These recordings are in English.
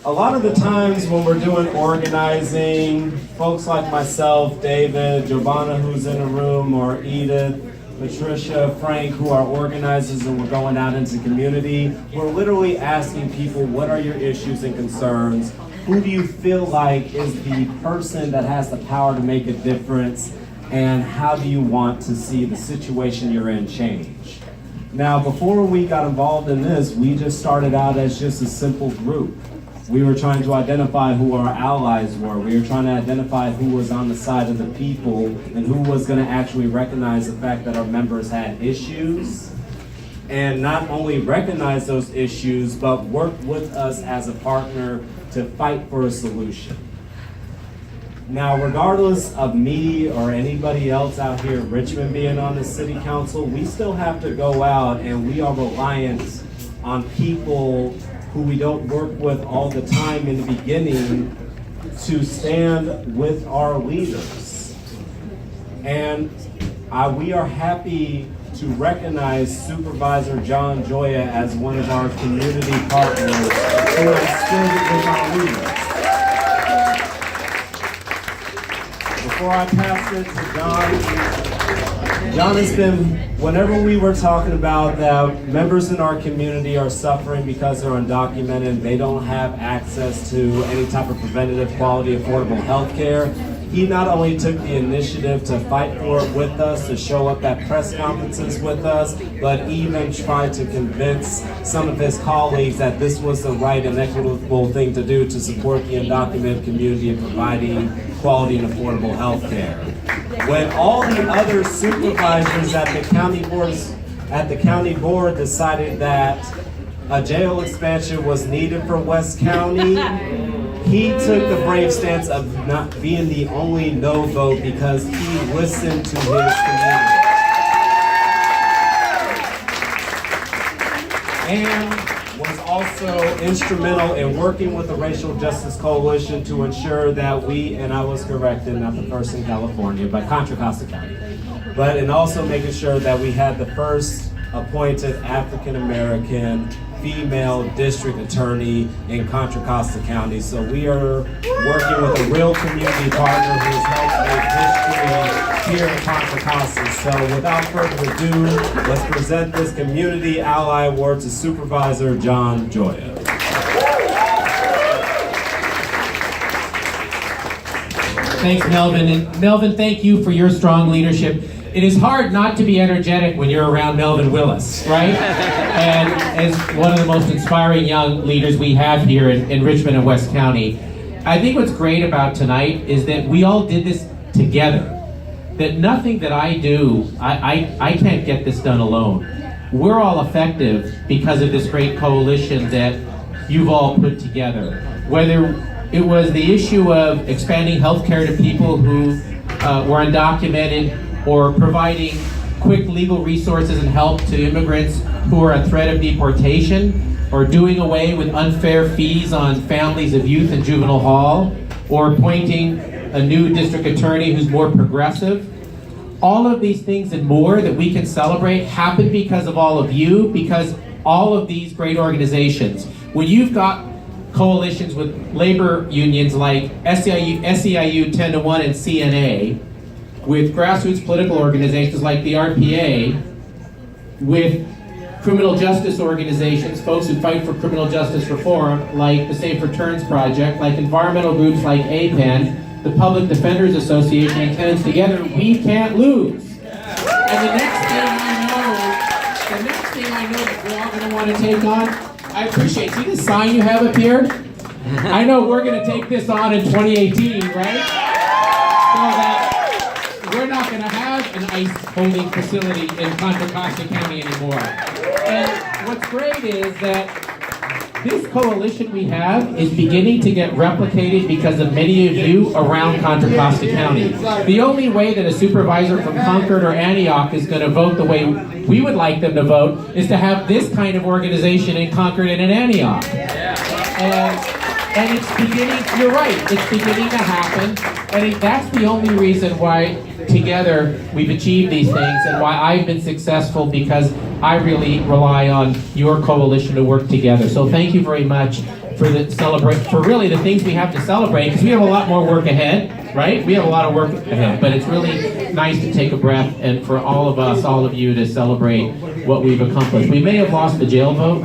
a lot of the times when we're doing organizing, folks like myself, David, Giovanna, who's in the room, or Edith, Patricia, Frank, who are organizers, and we're going out into the community, we're literally asking people, what are your issues and concerns? Who do you feel like is the person that has the power to make a difference? And how do you want to see the situation you're in change? Now, before we got involved in this, we just started out as just a simple group. We were trying to identify who our allies were. We were trying to identify who was on the side of the people and who was going to actually recognize the fact that our members had issues, and not only recognize those issues, but work with us as a partner to fight for a solution. Now, regardless of me or anybody else out here in Richmond being on the city council, we still have to go out, and we are reliant on people who we don't work with all the time in the beginning to stand with our leaders. And we are happy to recognize Supervisor John Gioia as one of our community partners who has stood with our leaders. Before I pass it to John has been, whenever we were talking about that members in our community are suffering because they're undocumented, they don't have access to any type of preventative, quality, affordable health care, he not only took the initiative to fight for it with us, to show up at press conferences with us, but even tried to convince some of his colleagues that this was the right and equitable thing to do to support the undocumented community in providing quality and affordable health care. When all the other supervisors at the county board decided that a jail expansion was needed for West County, he took the brave stance of not being the only no vote because he listened to his community. And was also instrumental in working with the Racial Justice Coalition to ensure that and I was corrected, not the first in California, but Contra Costa County, but in also making sure that we had the first appointed African-American female district attorney in Contra Costa County. So we are working with a real community partner who has helped make history here in Contra Costa. So without further ado, let's present this Community Ally Award to Supervisor John Gioia. Thanks, Melvin. And Melvin, thank you for your strong leadership. It is hard not to be energetic when you're around Melvin Willis, right? And as one of the most inspiring young leaders we have here in Richmond and West County, I think what's great about tonight is that we all did this together. That nothing that I do, I can't get this done alone. We're all effective because of this great coalition that you've all put together. Whether it was the issue of expanding healthcare to people who were undocumented, or providing quick legal resources and help to immigrants who are at threat of deportation, or doing away with unfair fees on families of youth in juvenile hall, or appointing a new district attorney who's more progressive. All of these things and more that we can celebrate happen because of all of you, because all of these great organizations, when you've got coalitions with labor unions like SEIU 10-1 and CNA, with grassroots political organizations like the RPA, with criminal justice organizations, folks who fight for criminal justice reform, like the Safe Returns Project, like environmental groups like APEN, the Public Defenders Association, and Tenants Together, we can't lose. And the next thing I know that we're all going to want to take on, I appreciate, see this sign you have up here? I know we're going to take this on in 2018, right? So that we're not going to have an ICE holding facility in Contra Costa County anymore. And what's great is that this coalition we have is beginning to get replicated because of many of you around Contra Costa County. The only way that a supervisor from Concord or Antioch is going to vote the way we would like them to vote is to have this kind of organization in Concord and in Antioch. And it's beginning, you're right, it's beginning to happen. And that's the only reason why together we've achieved these things, and why I've been successful, because I really rely on your coalition to work together. So thank you very much. for really the things we have to celebrate, because we have a lot more work ahead, right? We have a lot of work ahead, but it's really nice to take a breath and for all of us, all of you, to celebrate what we've accomplished. We may have lost the jail vote,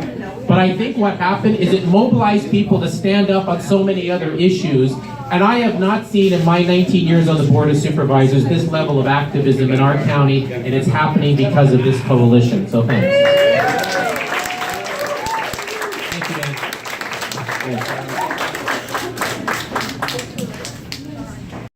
but I think what happened is it mobilized people to stand up on so many other issues. And I have not seen in my 19 years on the Board of Supervisors this level of activism in our county, and it's happening because of this coalition. So thanks.